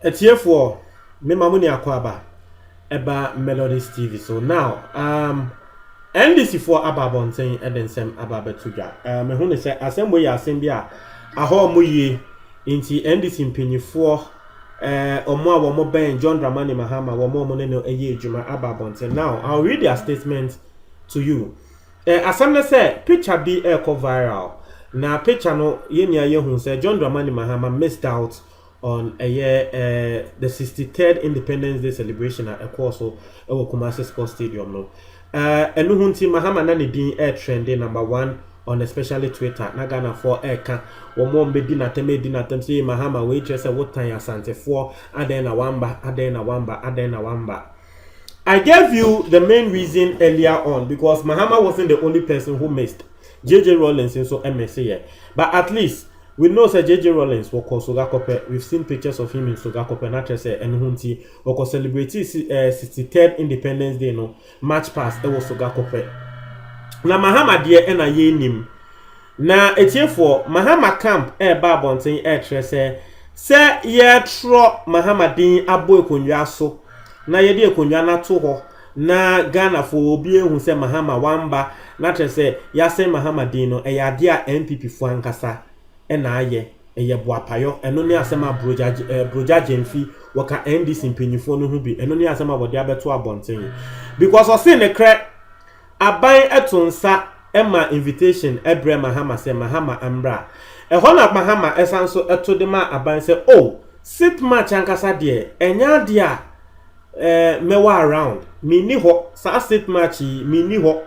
Etiefo me mamuni akwaba eba Melodies TV. So now NDC for ababon saying edensem ababe tuja. Me hu ne se asem we asem bia aho mu yie inti NDC mpanyifo omo a womo ben John Dramani Mahama womo ne no eye adwuma ababon saying. Now I'll read their statement to you. Asem ne say picture be go viral. Na picture no ye nia ye hu say John Dramani Mahama missed out on a year the 63rd Independence Day celebration at Ekoso Kumasi Sports Stadium no. Enu hunti Mahama na ne din trending #1 on especially Twitter. Na Ghana for eka womo mbedi na tem say Mahama we say what time asante for adena wamba. I gave you the main reason earlier on because Mahama wasn't the only person who missed. JJ Rawlings and so MSC here. But at least we know that JJ Rawlings will call Sogakope. We've seen pictures of him in Sogakope. Not just and Hunti will celebrate 63rd Independence Day. No match pass. It was Sogakope. Na Mahama dear and a ye nim. Na for Mahama camp babonting say ye tro Mahama din abo ekonwa so. Na ye de ekonwa na to ho. Na Ghana for obi ehun say Mahama wamba. Not just ya say Mahama din no e ya dia MPP fo ankasa. Ena aye eye boapayo eno ne asema broja Jemfi waka NDC mpanyifo no hu bi eno ne asema wode abeto abonten because o say ne kre aban etonsa ema invitation ebre Mahama say Mahama ambra ho na Mahama esanso eto de ma aban say oh sit match ankasa de enya de a mewa around me ni ho sa sit match me ni ho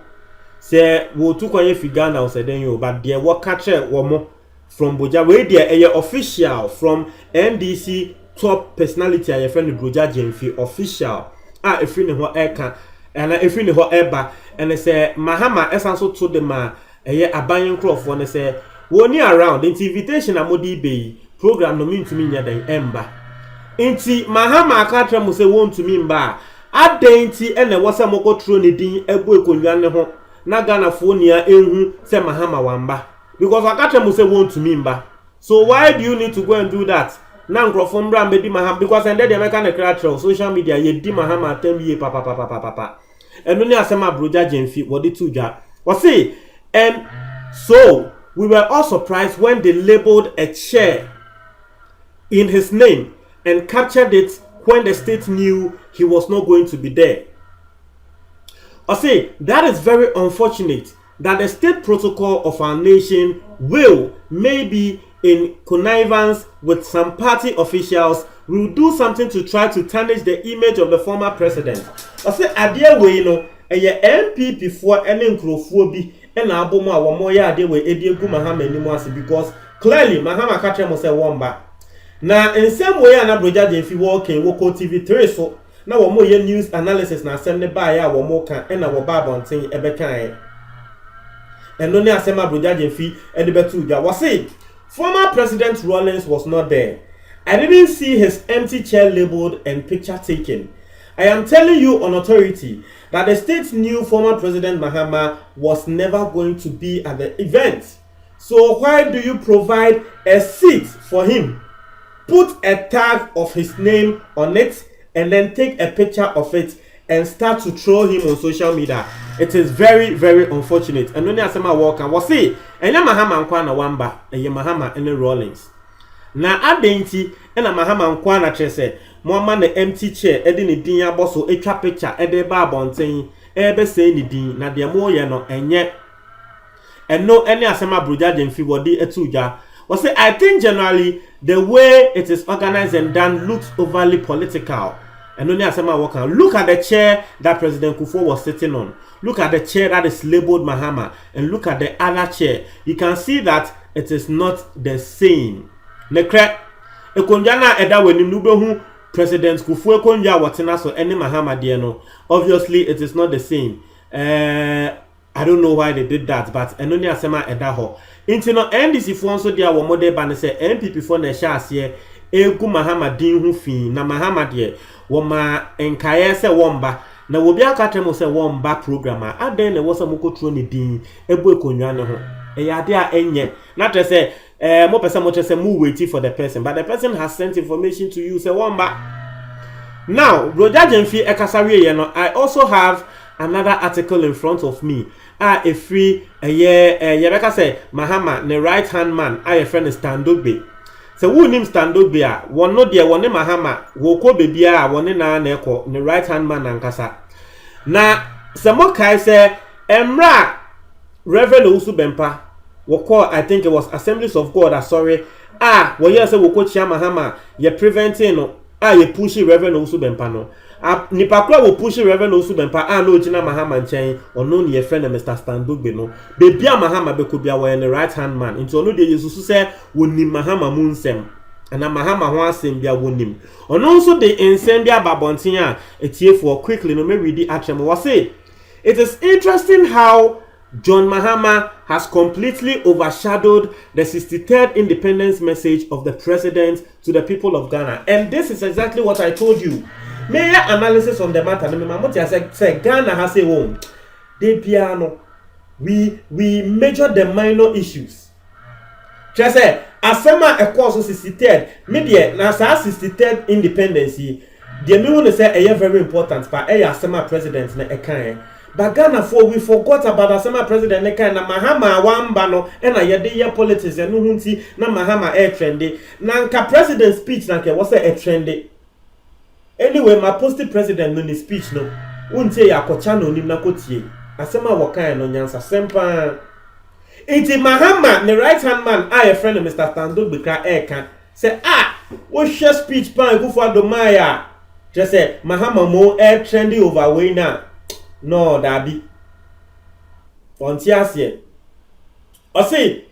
say wo tu kwanye figa na o say den yo but de wo ka che wo mo from Boja we there a official from NDC top personality a friend Broja Jemfi official a free ne ho eka and a free ne ho eba and say Mahama esanso to the ma aban crofo ne say woni around the invitation amodi be program no mean to me nya den emba nti Mahama akatra mu say won to me mba adenti ene wasa moko tro ne din ebo ekonwa ne ho na Ghana fo nia ehu say Mahama wamba. Because Akatra must say want to mimba. So why do you need to go and do that? Now from Brambe Mahama because and then the American culture social media ye di Mahama tem ye papa. And only asema broja Jemfi what the tuja. Was say and so we were all surprised when they labeled a chair in his name and captured it when the state knew he was not going to be there. I say that is very unfortunate. That the state protocol of our nation will, maybe in connivance with some party officials, will do something to try to tarnish the image of the former president. I say, idea way, you know, a MP before any crowphobi and Aboma or Moya idea way, Ediegu Mahama anymore because clearly Mahama Katra must say one back. Now, in some way, an Abroja Jemfi walking, Woko TV3 so now one more news analysis now send the buyer or more can and our Babon saying Ebekai. And only asema broja Jemfi edibetuja was say former President Rawlings was not there. I didn't see his empty chair labeled and picture taken. I am telling you on authority that the state knew former President Mahama was never going to be at the event. So why do you provide a seat for him? Put a tag of his name on it and then take a picture of it and start to troll him on social media. It is very, very unfortunate. And when I say my walk and was say, and Mahama Nkwana Wamba, and Mahama and Rawlings. Na adenti, and Mahama Nkwana chese, Mwama the empty chair, edini dinya bosso, a trap picture, ede babon saying, ebe say ni din, na dia mo yeno, and yet, and no any asema broja Jemfi wadi etuja. Was say, I think generally the way it is organized and done looks overly political. And only asema walk look at the chair that President Kufuor was sitting on. Look at the chair that is labeled Mahama. And look at the other chair. You can see that it is not the same. Nekre, ekonjana eda weni nubehu President Kufuor konja watina so any Mahama dieno. Obviously, it is not the same. I don't know why they did that, but enoni asema eda ho. Intino NDC for so dia wo mode ba ne se MPP for na sha ase egu Mahama din hu fi na Mahama de wo ma enkaye se womba na wo bia ka temo se wo mba program a aden na wo se mokotro ne din ebo ekonwa ne ho ade a enye na tre se mo pese mo tre se mo waiting for the person, but the person has sent information to you say wo mba. Now Roger Jemfi ekasawe ye no, I also have another article in front of me. A free yebeka say Mahama the right hand man a friend Standogbe. So who name Standogbe a won no de won Mahama wo ko bebia a won na ekọ the right hand man ankasa. Na samo kai say emra Reverend Owusu Bempah wo call, I think it was Assemblies of God, sorry. Wo hear say wo ko chia Mahama ye preventing no ye pushing Reverend Owusu Bempah no. Nipakwa wo push Reverend Owusu Bempah no Gina Mahama nchen ono ne friend Mr. Standogbe no bebia Mahama be ko bia wo the right hand man into ono de Yesu say woni Mahama mu nsem ana Mahama ho asem bia wonim ono nso de nsem bia babonten a etiefo quickly no me read atrem wo say it is interesting how John Mahama has completely overshadowed the 63rd independence message of the president to the people of Ghana, and this is exactly what I told you. Mayor analysis on the matter. Say Ghana has a home. They piano. We measure the minor issues. Just say asema a course 63rd. Media na 63rd independence. The me want to say a very important but a asema president na ekan. But Ghana for we forgot about asema president ekan na Mahama wamba no na yede ye politics no hunti na Mahama air trendy. Na nka president speech na ke was a trendy. Anyway, my posted president no ni speech no. Untie akocha no nim na kotie. Asema wakan no nyansa sempa. Iti Mahama the right hand man a friend of Mr. Standogbe kra eka say wo share speech pan Akufo-Addo Maya. Just say Mahama mo air trendy over way na. No dabi. Ontiasie. Or say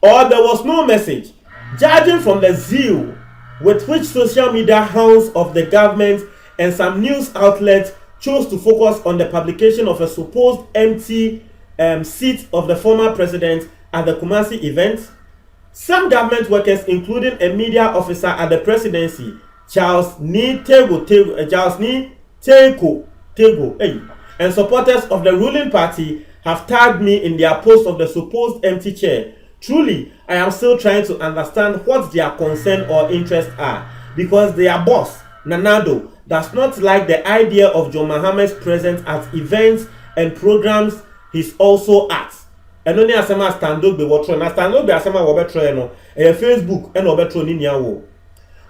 or there was no message judging from the zeal with which social media hounds of the government and some news outlets chose to focus on the publication of a supposed empty seat of the former president at the Kumasi event. Some government workers, including a media officer at the presidency, Charles Ni Tego, and supporters of the ruling party have tagged me in their post of the supposed empty chair. Truly, I am still trying to understand what their concern or interest are, because their boss, Nanado, does not like the idea of John Mahama's presence at events and programs he's also at. And only asema Standogbe wotro na Standogbe asema wo betro no Facebook and wo betro ni nia wo.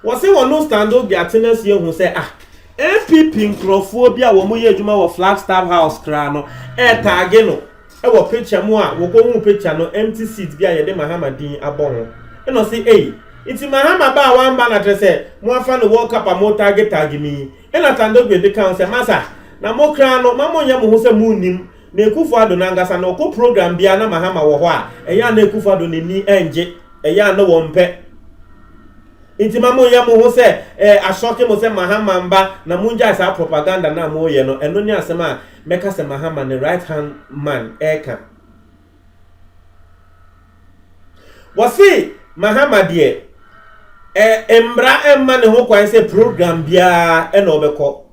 Wo say wo no Standogbe attendance here hu say MPP nkrofo bia wo mo ye adwuma wo Flagstaff House kra no tag no wo picture mu a wo ko mu picture no empty seat bia ye de Mahama din abon ho no say iti Mahama ba wamba na trese mo afa no World Cup mo tag mi na Standogbe de kan say masa na mo kra no mamo nya mo ho say mu nim na Akufo-Addo na ngasa na ko program bia na Mahama wo ho a eya na Akufo-Addo ni enje eya na wo mpe iti mamo ya mo ho say ashoke mo say Mahama mba na munja sa propaganda na mo ye no eno ni asema meka say Mahama the right hand man eka wasi Mahama de embra emma ne ho kwan say program bia e na obekọ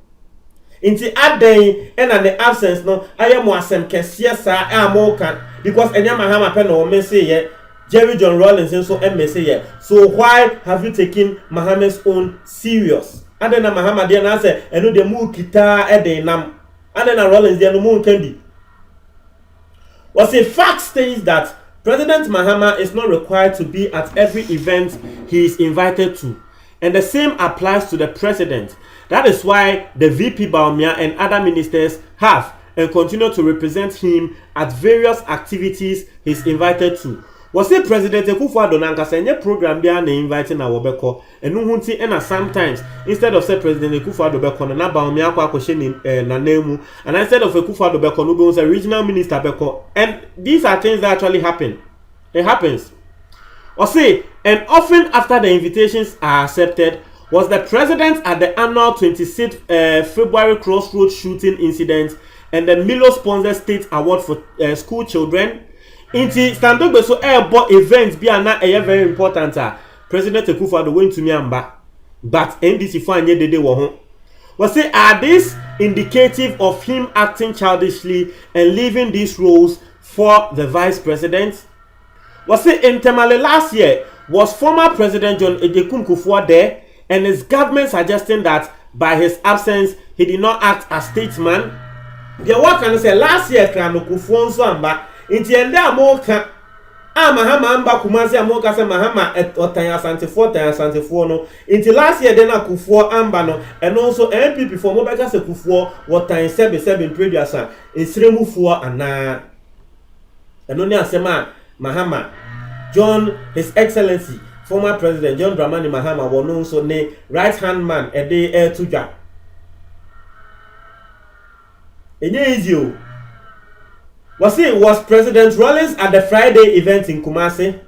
inti aden na the absence no ayemo asem kese sa amoka because enya Mahama pe no me say ye Jerry John Rawlings also MSA. So why have you taken Mahama's own serious? And then Mahama dey na say eno de mu kita e dey nam. And then Rawlings dey no mu can be. Was a fact states that President Mahama is not required to be at every event he is invited to. And the same applies to the president. That is why the VP Bawumia and other ministers have and continue to represent him at various activities he's invited to. Was it President Akufo-Addo na nkasa nye program bia na invite na wobeko enu hunti na sometimes instead of say President Akufo-Addo beko na Bawumia akwa akoshe na nemu, and instead of Akufo-Addo beko no be say regional minister beko, and these are things that actually happen. It happens. Or say, and often after the invitations are accepted, was the president at the annual 26th February Crossroads shooting incident and the Milo sponsored state award for school children. Inti Standogbe so airbo events bia na very important. President Akufo-Addo went to me amba, but NDC for anye dede wo ho. Was say, are these indicative of him acting childishly and leaving these roles for the vice president? Was say, in Tamale last year, was former President John Ejekun Kufuor there, and his government suggesting that by his absence, he did not act as statesman? The work can say last year, Krano Kufuor so amba, inti ende amoka. Mahama amba Kumasi amoka se Mahama otanya santifuo no. Inti last year then Kufuor amba no, and also MPP for Mobeka se Kufuor otanya sebe previous one. Insremu fuo ana. And only asema Mahama John, His Excellency, former President John Dramani Mahama was known so ne right hand man a day air to ja. Easy. Was President Rawlings at the Friday event in Kumasi?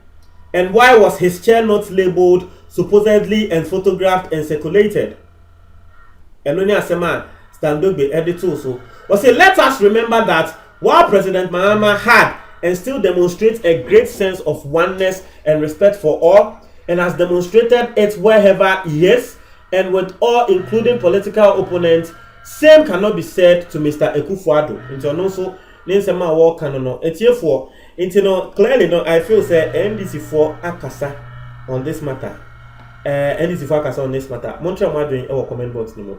And why was his chair not labeled supposedly and photographed and circulated? And only asema Standogbe editor so. Let us remember that while President Mahama had and still demonstrates a great sense of oneness and respect for all, and has demonstrated it wherever he is, and with all, including political opponents, same cannot be said to Mr. Akufo-Addo. Into also, Ninsema walk no. Etiefo, into no clearly no. I feel say NDC for akasa on this matter. NDC for akasa on this matter. Montreal doing our comment box ni mo.